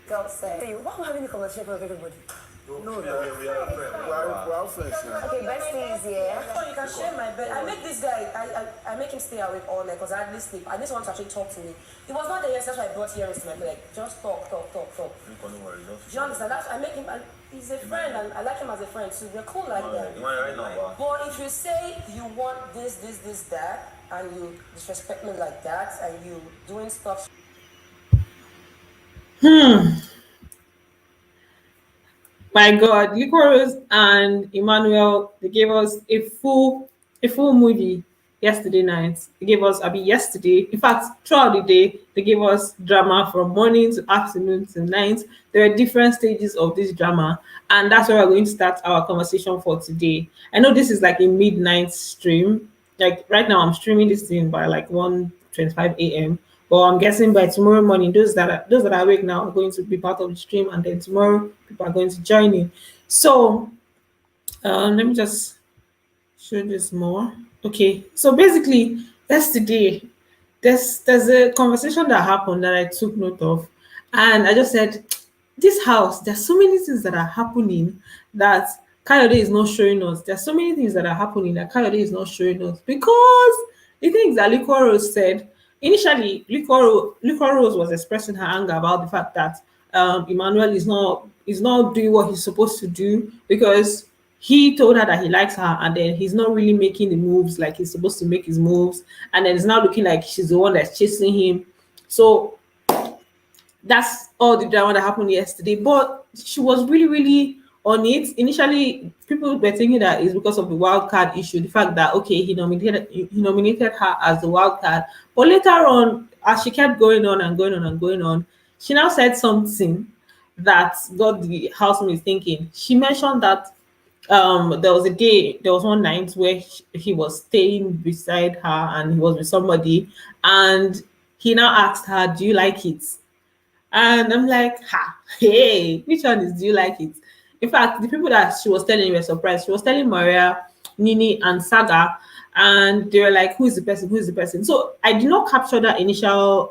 Girl said, hey, why are we having a conversation with everybody? No, we are friends now. Okay, besties, yeah. So you can share my bed. I make this guy, I make him stay awake all night because I hardly sleep. I just want to actually talk to me. He was not there yesterday, so I brought earrings to my bed. Like, just talk. Do you understand? I make him, he's a friend, and I like him as a friend, so we're cool like that. But if you say you want this, that, and you disrespect me like that, and you doing stuff. My God, Liquorose and Emmanuel, they gave us a full movie yesterday night. They gave us yesterday. In fact, throughout the day, they gave us drama from morning to afternoon to night. There are different stages of this drama, and that's where we're going to start our conversation for today. I know this is like a midnight stream. Like right now, I'm streaming this thing by like 1:25 a.m. But I'm guessing by tomorrow morning, those that are awake now are going to be part of the stream, and then tomorrow people are going to join in. So let me just show this more. Okay, so basically yesterday there's a conversation that happened that I took note of, and I just said, this house, there's so many things that are happening that Kayode is not showing us. There's so many things that are happening that Kayode is not showing us, because the things that Liquorose said initially, Liquorose was expressing her anger about the fact that Emmanuel is not doing what he's supposed to do, because he told her that he likes her, and then he's not really making the moves like he's supposed to make his moves, and then it's now looking like she's the one that's chasing him. So that's all the drama that happened yesterday. But she was really, really on it. Initially, people were thinking that it's because of the wild card issue, the fact that okay, he nominated her as the wild card. But later on, as she kept going on and going on and going on, she now said something that got the housemates thinking. She mentioned that there was one night where he was staying beside her and he was with somebody, and he now asked her, "Do you like it?" And I'm like, ha, hey, which one is do you like it? In fact, the people that she was telling were surprised. She was telling Maria, Nini, and Saga, and they were like, who is the person? Who is the person? So I did not capture that initial,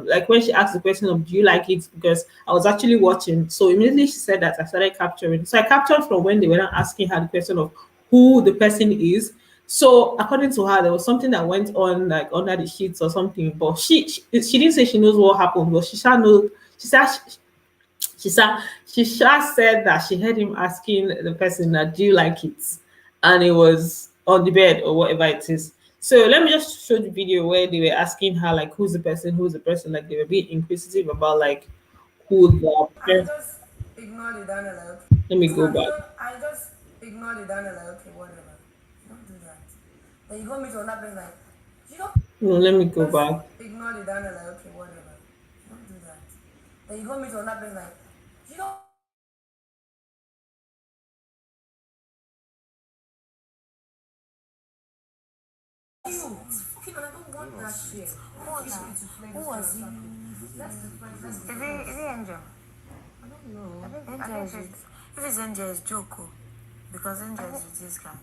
like when she asked the question of, do you like it? Because I was actually watching. So immediately she said that, I started capturing. So I captured from when they were not asking her the question of who the person is. So according to her, there was something that went on like under the sheets or something, but she didn't say she knows what happened, but she shall know. She said she said that she heard him asking the person that, do you like it, and it was on the bed or whatever it is. So let me just show the video where they were asking her like, who's the person, like they were being inquisitive about like who the I person. just ignore the down and like, Let me go back. I just ignore the down and like, okay, whatever. Don't do that. Then you go meet another person like, you don't No, let me go just back. ignore the down and like, okay, whatever. Don't do that. Then you go meet another person like, you don't. You, it's fucking, I don't want that shit. Who was he? Is he Angel? I don't know. Angel is if it's Angel, it's Joko. Because Angel is with this guy.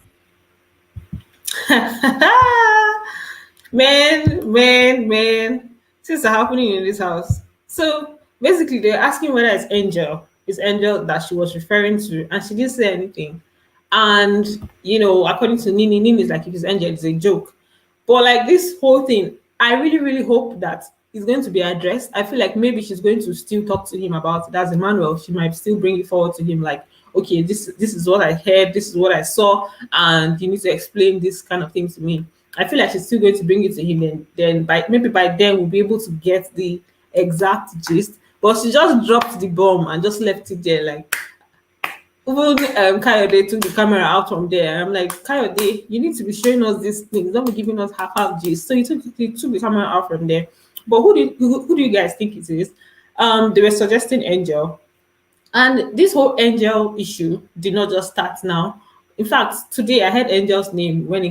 Man, things are happening in this house. So basically, they're asking whether it's Angel that she was referring to, and she didn't say anything. And according to Nini is like, if it's Angel, it's a joke. But like this whole thing, I really, really hope that it's going to be addressed. I feel like maybe she's going to still talk to him about it as Emmanuel. She might still bring it forward to him, like, okay, this is what I heard, this is what I saw, and you need to explain this kind of thing to me. I feel like she's still going to bring it to him, and then by then we'll be able to get the exact gist. But she just dropped the bomb and just left it there, like even Kayode took the camera out from there. I'm like, Kayode, you need to be showing us these things, don't be giving us half gist. So he took the camera out from there. But who do you guys think it is? They were suggesting Angel. And this whole Angel issue did not just start now. In fact, today I heard Angel's name with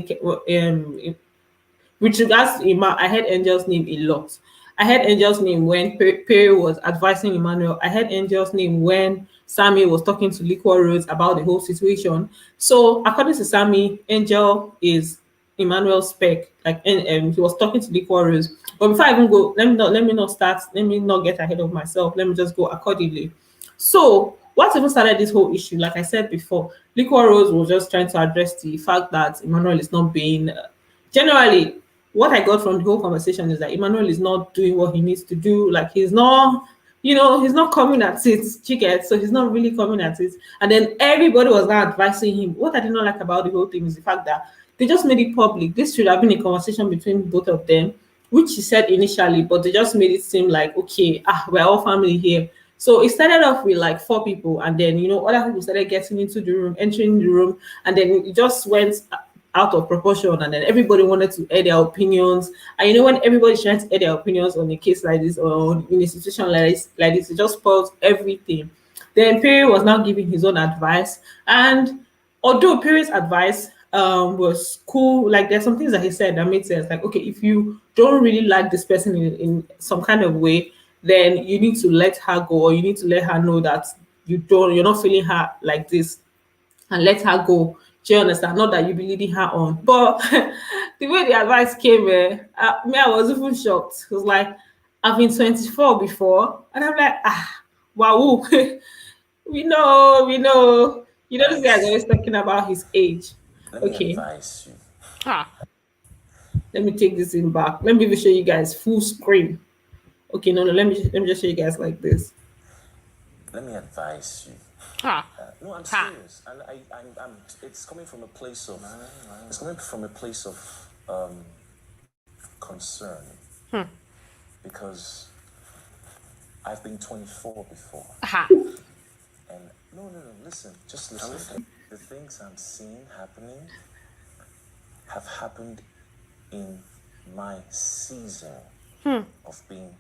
regards to Emma. I heard Angel's name a lot. I heard Angel's name when Pere was advising Emmanuel. I heard Angel's name when Sammy was talking to Liquorose about the whole situation. So according to Sammy, Angel is Emmanuel spec, like, and he was talking to Liquorose. But before I even go, let me not get ahead of myself. Let me just go accordingly. So what even started this whole issue? Like I said before, Liquorose was just trying to address the fact that Emmanuel is not being generally, what I got from the whole conversation is that Emmanuel is not doing what he needs to do. Like, he's not, he's not coming at it, chicken. So he's not really coming at it. And then everybody was now advising him. What I did not like about the whole thing is the fact that they just made it public. This should have been a conversation between both of them, which he said initially, but they just made it seem like, okay, we're all family here. So it started off with like four people, and then other people started getting into the room, entering the room, and then it just went out of proportion, and then everybody wanted to air their opinions. And when everybody's trying to air their opinions on a case like this or in a situation like this, it just spoils everything. Then Pere was now giving his own advice, and although Pere's advice was cool, like there's some things that he said that made sense. Like, okay, if you don't really like this person in some kind of way, then you need to let her go, or you need to let her know that you're not feeling her like this, and let her go. Do you understand? Not that you be leading her on. But the way the advice came, me, I was even shocked. It was like, I've been 24 before. And I'm like, wow. we know. This guy is always talking about his age. Let me Okay, advise you. ah, let me take this in back. Let me even show you guys full screen. Okay, no, let me just show you guys like this. Let me advise you. Ah, No, I'm serious, and I'm. It's coming from a place of. It's coming from a place of concern, because I've been 24 before, and no, listen, just listen. The things I'm seeing happening have happened in my season of being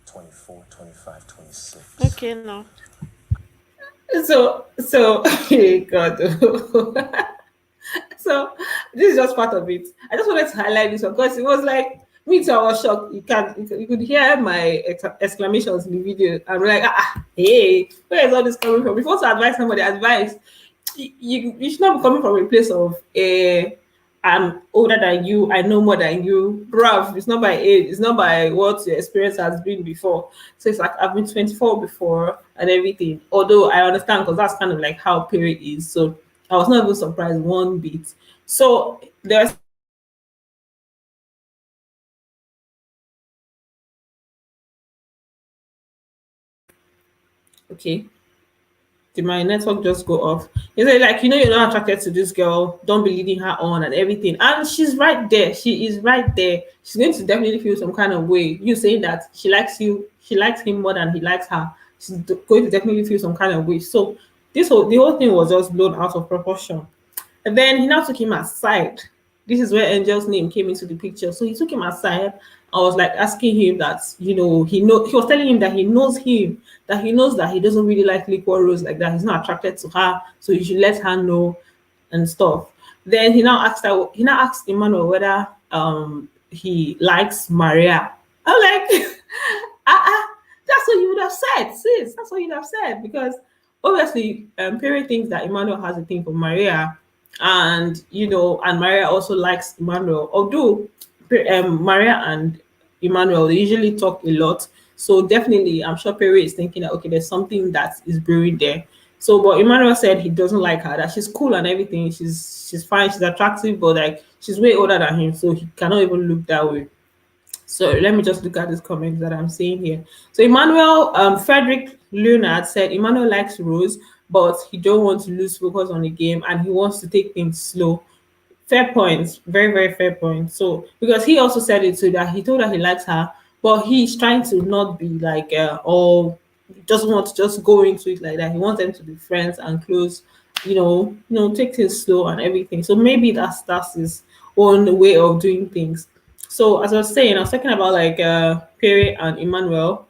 24, 25, 26. Okay, no. so hey God. So this is just part of it. I just wanted to highlight this one because it was like me too. I was shocked. You could hear my exclamations in the video. I'm like, hey, where is all this coming from? Before to advise somebody, advice, you should not be coming from a place of I'm older than you, I know more than you. Bruv, it's not by age, it's not by what your experience has been before. So it's like I've been 24 before and everything. Although I understand because that's kind of like how Pere is. So I was not even surprised one bit. So there's okay. Did my network just go off? He said, like, you're not attracted to this girl. Don't be leading her on and everything. And she's right there. She is right there. She's going to definitely feel some kind of way. You saying that she likes you, she likes him more than he likes her. She's going to definitely feel some kind of way. So the whole thing was just blown out of proportion. And then he now took him aside. This is where Angel's name came into the picture. So he took him aside. I was like asking him that, he was telling him that he knows him, that he knows that he doesn't really like Liquorose like that. He's not attracted to her. So you should let her know and stuff. Then he now asked Emmanuel whether he likes Maria. I'm like, that's what you would have said, sis. That's what you'd have said. Because obviously, Pere thinks that Emmanuel has a thing for Maria, and and Maria also likes Emmanuel. Although Maria and Emmanuel, they usually talk a lot, so definitely I'm sure Pere is thinking that okay, there's something that is brewing there. So, but Emmanuel said he doesn't like her, that she's cool and everything, she's fine, she's attractive, but like she's way older than him, so he cannot even look that way. So let me just look at these comments that I'm seeing here. So Emmanuel, Frederick Leonard said Emmanuel likes Rose, but he don't want to lose focus on the game and he wants to take things slow. Fair point, very very fair point. So because he also said it too, that he told her he likes her, but he's trying to not be like all, doesn't want to just go into it like that. He wants them to be friends and close, take things slow and everything. So maybe that's his own way of doing things. So as I was saying, I was talking about like Pere and Emmanuel.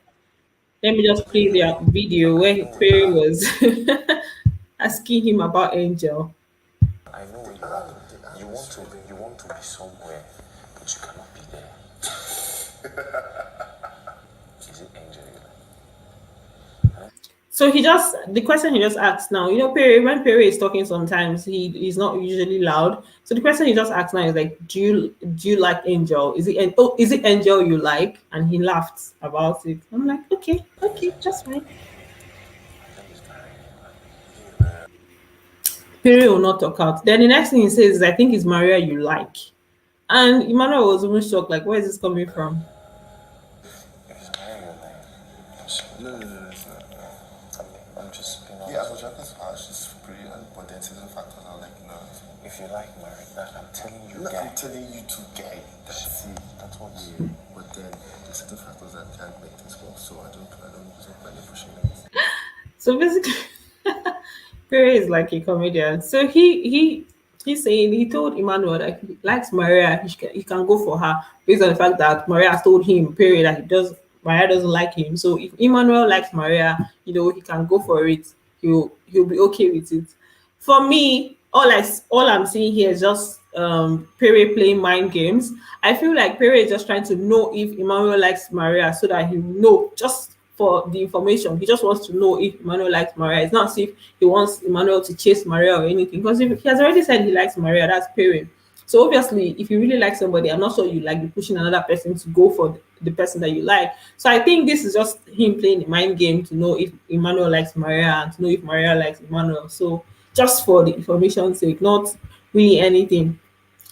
Let me just play their video where Pere was asking him about Angel. I know where you are. You want to be somewhere, but you cannot be there. Is it Angel? So he just the question he just asked now, Pere, when Pere is talking sometimes he's not usually loud. So the question he just asked now is like, do you like Angel? Is it Angel you like? And he laughed about it. I'm like, okay, just fine. Pere will not talk out. Then the next thing he says is, I think it's Maria you like. And Emmanuel was even shocked, like, where is this coming from? No, no, no, no, it's not. I'm just being honest. Yeah, as much as harsh, it's brilliant, but then certain factors are like, no. If you like Mary, that I'm telling you, No, guy. I'm telling you to guy. That's it. That's what you. But then there's certain factors that can't make things work, so I don't plan on pushing it. So basically, Perry is like a comedian. So he's saying he told Emmanuel that he likes Maria. He can go for her based on the fact that Maria has told him Perry that he does Maria doesn't like him. So if Emmanuel likes Maria, he can go for it. He'll be okay with it. For me, all I'm seeing here is just Pere playing mind games. I feel like Pere is just trying to know if Emmanuel likes Maria so that he will know, just for the information. He just wants to know if Emmanuel likes Maria. It's not as if he wants Emmanuel to chase Maria or anything. Because if he has already said he likes Maria, that's Pere. So obviously, if you really like somebody, I'm not sure you like be pushing another person to go for the person that you like. So I think this is just him playing the mind game to know if Emmanuel likes Maria and to know if Maria likes Emmanuel. So just for the information's sake, not really anything.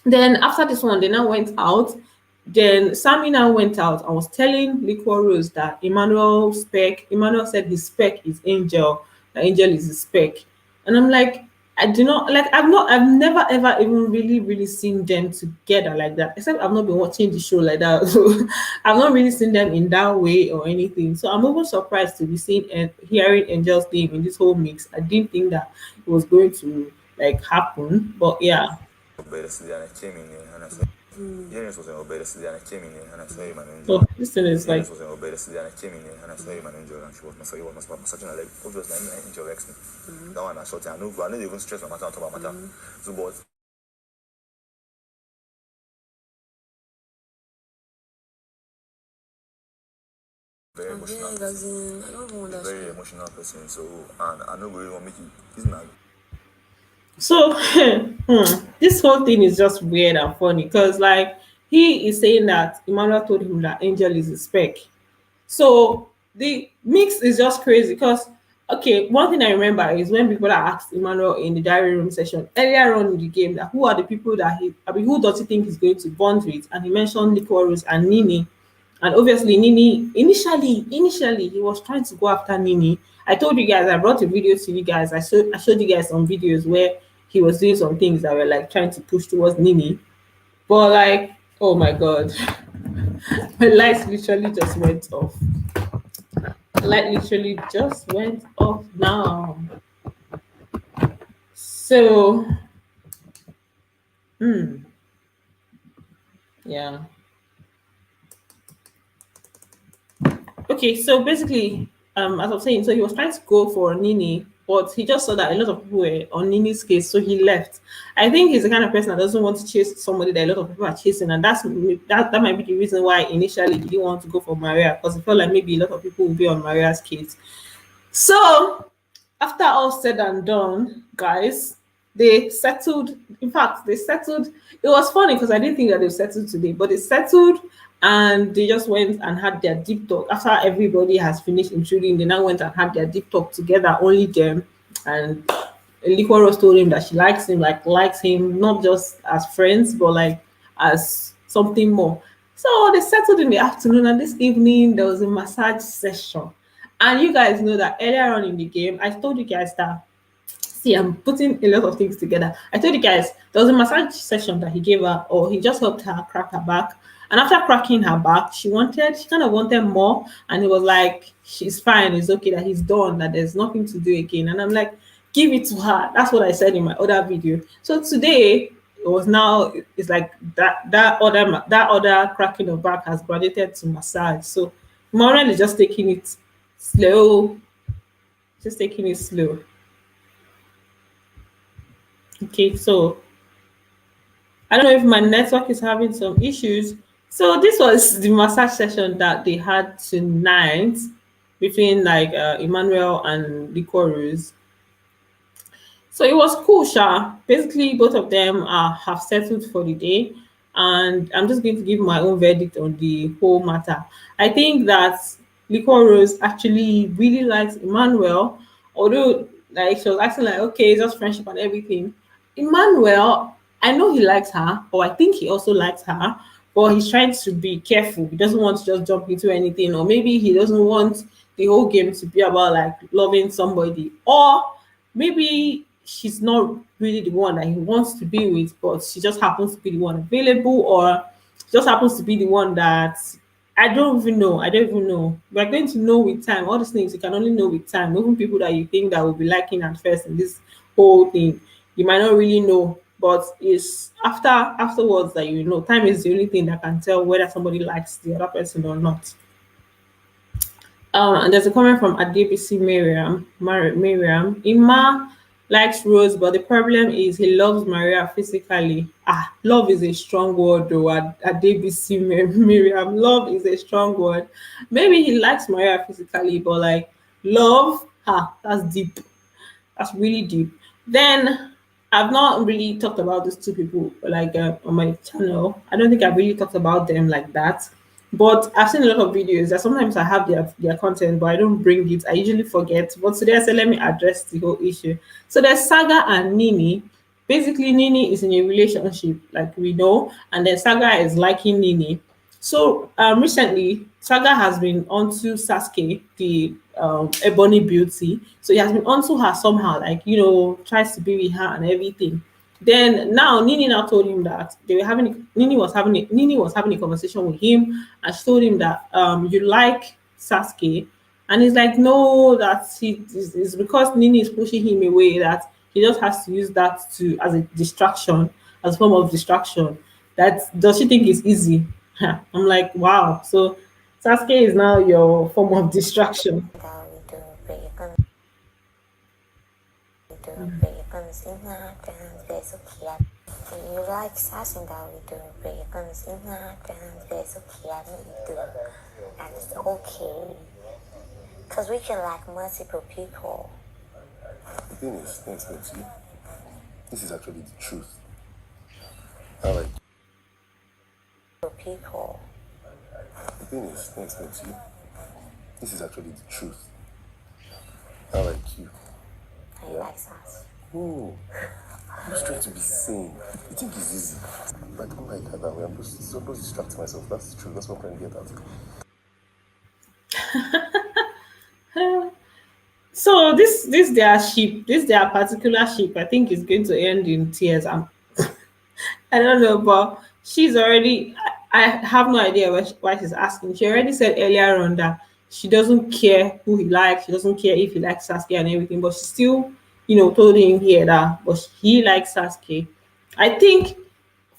Then after this one, they now went out. Then Sammy now went out and was telling Liquorose that Emmanuel said his spec is Angel, that Angel is his spec. And I'm like, I do not like I've never ever even really seen them together like that. Except I've not been watching the show like that. So I've not really seen them in that way or anything. So I'm even surprised to be seeing and hearing Angel's name in this whole mix. I didn't think that it was going to like happen. But yeah. Obedecida came in here and I said, James was an obedecida and came in here and I saw him an So angel. this thing is like James was an obedecida and came in here and I saw him an angel and she was massaging her leg. Obviously, an angel X me. That one I shot her. I know even stress my matter on top of matter. So, but very emotional. I don't even understand. Very emotional person. So, and I know really want to make it. He's not. so. This whole thing is just weird and funny because like he is saying that Emmanuel told him that Angel is his spec. So the mix is just crazy because okay, one thing I remember is when people asked Emmanuel in the diary room session earlier on in the game that who are the people that who does he think he's going to bond with, and he mentioned Liquorose and Nini. And obviously Nini initially he was trying to go after Nini. I told you guys, I brought a video to you guys. I showed you guys some videos where he was doing some things that were like trying to push towards Nini. But like, oh my god. My lights literally just went off. Light literally just went off now. So yeah. Okay, so basically, as I was saying, so he was trying to go for Nini, but he just saw that a lot of people were on Nini's case, so he left. I think he's the kind of person that doesn't want to chase somebody that a lot of people are chasing, and that might be the reason why initially he didn't want to go for Maria, because he felt like maybe a lot of people will be on Maria's case. So after all said and done, guys, they settled. In fact, they settled. It was funny because I didn't think that they settled today, but they settled and they just went and had their deep talk. After everybody has finished intruding, they now went and had their deep talk together, only them. And Liquorose told him that she likes him, not just as friends, but like as something more. So they settled in the afternoon, and this evening there was a massage session. And you guys know that earlier on in the game, I told you guys that. See, I'm putting a lot of things together. I told you guys there was a massage session that he gave her, or he just helped her crack her back. And after cracking her back, she kind of wanted more. And he was like, she's fine, it's okay, that he's done, that there's nothing to do again. And I'm like, give it to her. That's what I said in my other video. So today, it's like that other cracking of back has graduated to massage. So Maureen is just taking it slow. Just taking it slow. Okay, so I don't know if my network is having some issues. So this was the massage session that they had tonight. between like Emmanuel and Liquorose. So it was cool, Sha. Basically, both of them have settled for the day, and I'm just going to give my own verdict on the whole matter. I think that Liquor Rose actually really likes Emmanuel, although like she was acting like okay, it's just friendship and everything. Emmanuel, I know he likes her, or I think he also likes her, but he's trying to be careful. He doesn't want to just jump into anything, or maybe he doesn't want the whole game to be about like loving somebody, or maybe she's not really the one that he wants to be with, but she just happens to be the one available, or she just happens to be the one that I don't even know. I don't even know. We're going to know with time. All these things you can only know with time. Even people that you think that will be liking at first in this whole thing, you might not really know. But it's afterwards that you know. Time is the only thing that can tell whether somebody likes the other person or not. And there's a comment from Adebisi Miriam. Ima likes Rose, but the problem is he loves Maria physically. Ah, love is a strong word though. Adebisi Miriam. Love is a strong word. Maybe he likes Maria physically, but like love, that's deep. That's really deep. Then I've not really talked about these two people like on my channel. I don't think I've really talked about them like that. But I've seen a lot of videos that sometimes I have their content, but I don't bring it. I usually forget. But today I said let me address the whole issue. So there's Saga and Nini. Basically, Nini is in a relationship, like we know, and then Saga is liking Nini. So recently, Saga has been onto Sasuke, the Ebony Beauty. So he has been onto her somehow, like tries to be with her and everything. Then now Nini now told him that they were having Nini was having a conversation with him, and she told him that you like Sasuke, and he's like no, that it's because Nini is pushing him away, that he just has to use that to as a distraction, as a form of distraction. That does she think it's easy? I'm like, wow. So Sasuke is now your form of distraction. You like sassing down with the bacons in that and there's and it's okay. Because we can like multiple people. The thing is, see, this is actually the truth. I like People. the thing is, see, this is actually the truth. I like you. And you like sass. No, I'm just trying to be sane. You think it's easy? I don't like her that way. I'm supposed to distract myself. That's the truth. That's what I'm trying to get at. So this their ship, this their particular ship, I think is going to end in tears. I don't know, but she's already. I have no idea why she's asking. She already said earlier on that she doesn't care who he likes. She doesn't care if he likes Sasuke and everything. But she still, told him here that, but he likes Sasuke. I think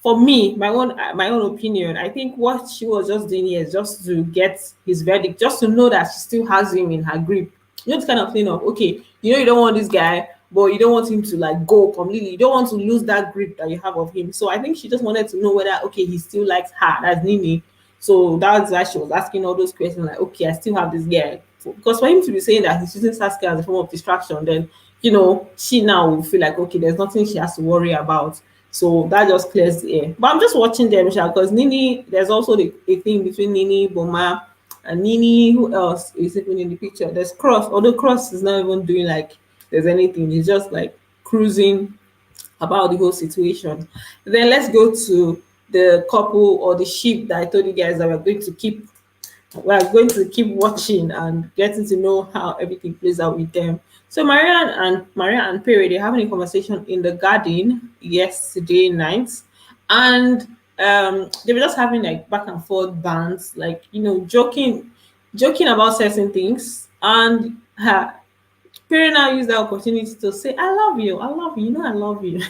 for me, my own opinion, I think what she was just doing here is just to get his verdict, just to know that she still has him in her grip. This kind of thing of okay, you don't want this guy, but you don't want him to like go completely. You don't want to lose that grip that you have of him. So I think she just wanted to know whether okay, he still likes her, that's Nini. So that's why she was asking all those questions like, okay, I still have this guy. Because for him to be saying that he's using Sasuke as a form of distraction, then she now will feel like okay, there's nothing she has to worry about. So that just clears the air. But I'm just watching them, because Nini, there's also a thing between Nini, Boma, and Nini. Who else is even in the picture? There's Cross, although Cross is not even doing like there's anything. He's just like cruising about the whole situation. Then let's go to the couple or the sheep that I told you guys that we're going to keep watching and getting to know how everything plays out with them. So Maria and Pere, they're having a conversation in the garden yesterday night, and they were just having like back and forth bands, like joking about certain things, and Pere now used that opportunity to say, "I love you, I love you, I love you."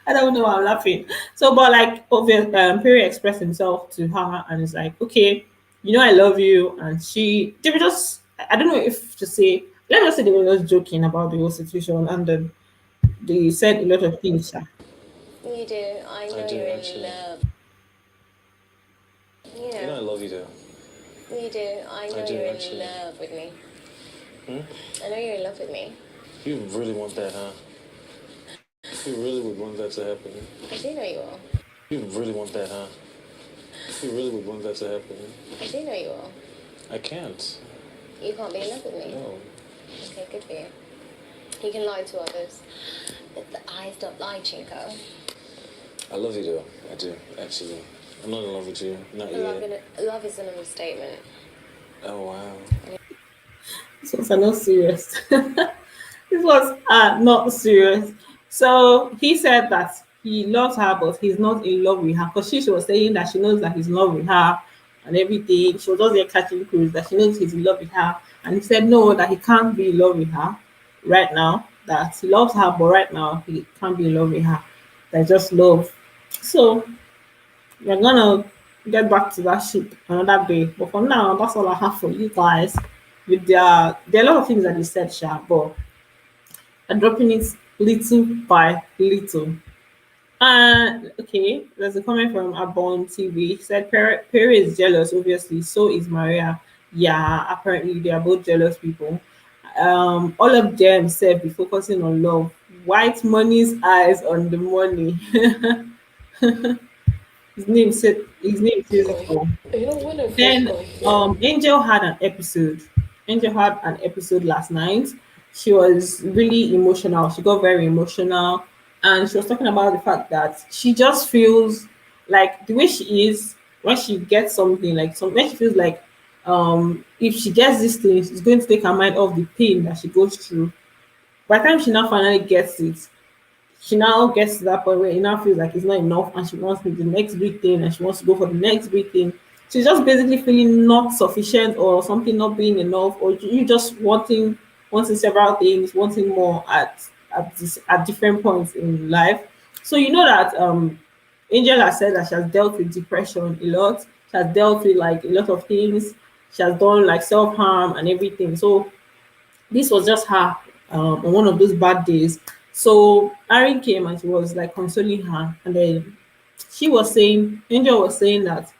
I don't know why I'm laughing. So, but like, Perry expressed himself to her and it's like, okay, I love you. And they were just, I don't know if to say, let me just say they were just joking about the whole situation. And then they said a lot of things. You do. I know do, you're actually. in love. You know I love you though. You do. I know do, you're actually. in love with me. Hmm? I know you're in love with me. You really want that, huh? You really would want that to happen. I do know you will. You really want that, huh? You really would want that to happen. I do know you will. I can't. You can't be in love with me. No. Okay, good for you. You can lie to others, but the eyes don't lie, Chinko. I love you, though. I do, actually. I'm not in love with you. Not yet. Love is an understatement. Oh, wow. This was not serious. This was not serious. So he said that he loves her, but he's not in love with her because she was saying that she knows that he's in love with her and everything. She was just there catching cruise that she knows he's in love with her, and he said no, that he can't be in love with her right now. That he loves her, but right now he can't be in love with her. They just love. So we're gonna get back to that ship another day. But for now, that's all I have for you guys. With there are a lot of things that he said, Sha, but I'm dropping it little by little. Okay, there's a comment from Abon TV. He said Pere is jealous, obviously. So is Maria. Yeah, apparently they are both jealous people. All of them said be focusing on love. White money's eyes on the money. His name says it all. You know, when I first Then got here, Angel had an episode last night. She was really emotional. She got very emotional, and she was talking about the fact that she just feels like the way she is when she gets something like some when she feels like if she gets this thing, it's going to take her mind off the pain that she goes through. By the time she now finally gets it, she now gets to that point where it now feels like it's not enough and she wants the next big thing and she wants to go for the next big thing. She's just basically feeling not sufficient or something not being enough, or you just wanting several things, wanting more at different points in life. So you know that Angel has said that she has dealt with depression a lot. She has dealt with like a lot of things. She has done like self-harm and everything. So this was just her on one of those bad days. So Erin came and she was like consoling her, and then Angel was saying that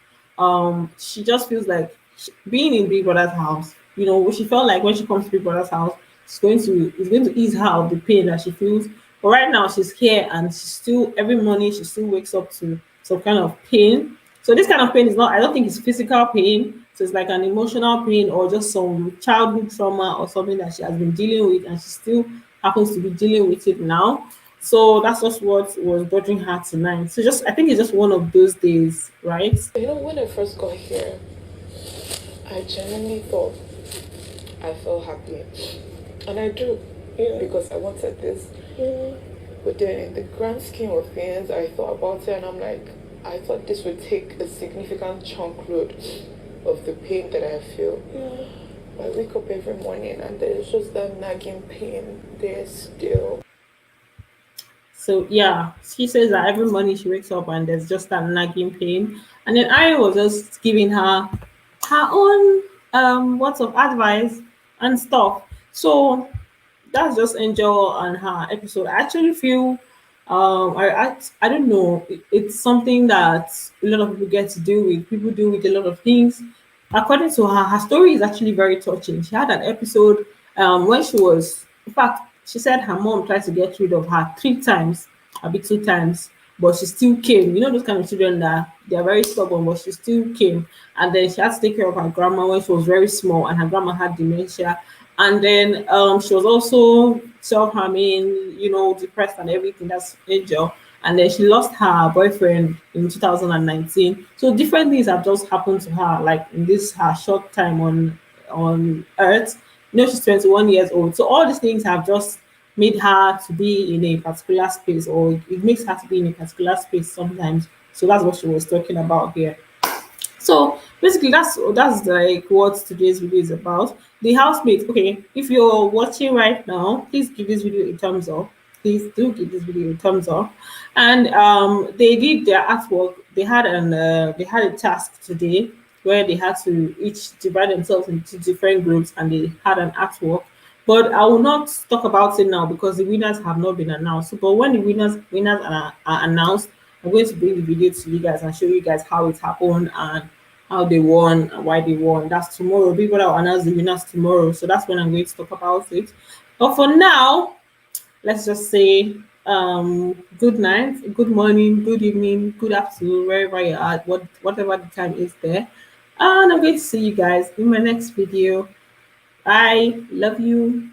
she just feels like being in Big Brother's house. You know, she felt like when she comes to Big Brother's house, it's going to ease her of the pain that she feels. But right now she's here and she's still every morning she still wakes up to some kind of pain. So this kind of pain is not, I don't think it's physical pain. So it's like an emotional pain or just some childhood trauma or something that she has been dealing with and she still happens to be dealing with it now. So that's just what was bothering her tonight. So just I think it's just one of those days, right? you know, when I first got here, I genuinely thought I felt happy. And I do, because I wanted this. But then in the grand scheme of things, I thought about it and I'm like, I thought this would take a significant chunk load of the pain that I feel. I wake up every morning and there's just that nagging pain there still. So yeah, she says that every morning she wakes up and there's just that nagging pain. And then I was just giving her own words of advice and stuff. So that's just Angel and her episode. I actually feel I don't know. It's something that a lot of people get to deal with. People deal with a lot of things. According to her, her story is actually very touching. She had an episode when she was, in fact, she said her mom tried to get rid of her 3 times, a bit 2 times, but she still came. You know those kind of children that they are very stubborn, but she still came. And then she had to take care of her grandma when she was very small, and her grandma had dementia. And then she was also self-harming, you know, depressed and everything. That's Angel. And then she lost her boyfriend in 2019. So different things have just happened to her, like in this her short time on Earth. You know, she's 21 years old. So all these things have just made her to be in a particular space, or it makes her to be in a particular space sometimes. So that's what she was talking about here. So basically, that's like what today's video is about. The housemates. Okay, if you're watching right now, please give this video a thumbs up. Please do give this video a thumbs up. And they did their artwork. They had a task today where they had to each divide themselves into different groups, and they had an artwork. But I will not talk about it now because the winners have not been announced. But when the winners are announced, I'm going to bring the video to you guys and show you guys how it happened and how they won and why they won. That's tomorrow. Big Brother will announce the winners tomorrow. So that's when I'm going to talk about it. But for now, let's just say good night, good morning, good evening, good afternoon, wherever you're at, whatever the time is there. And I'm going to see you guys in my next video. I love you.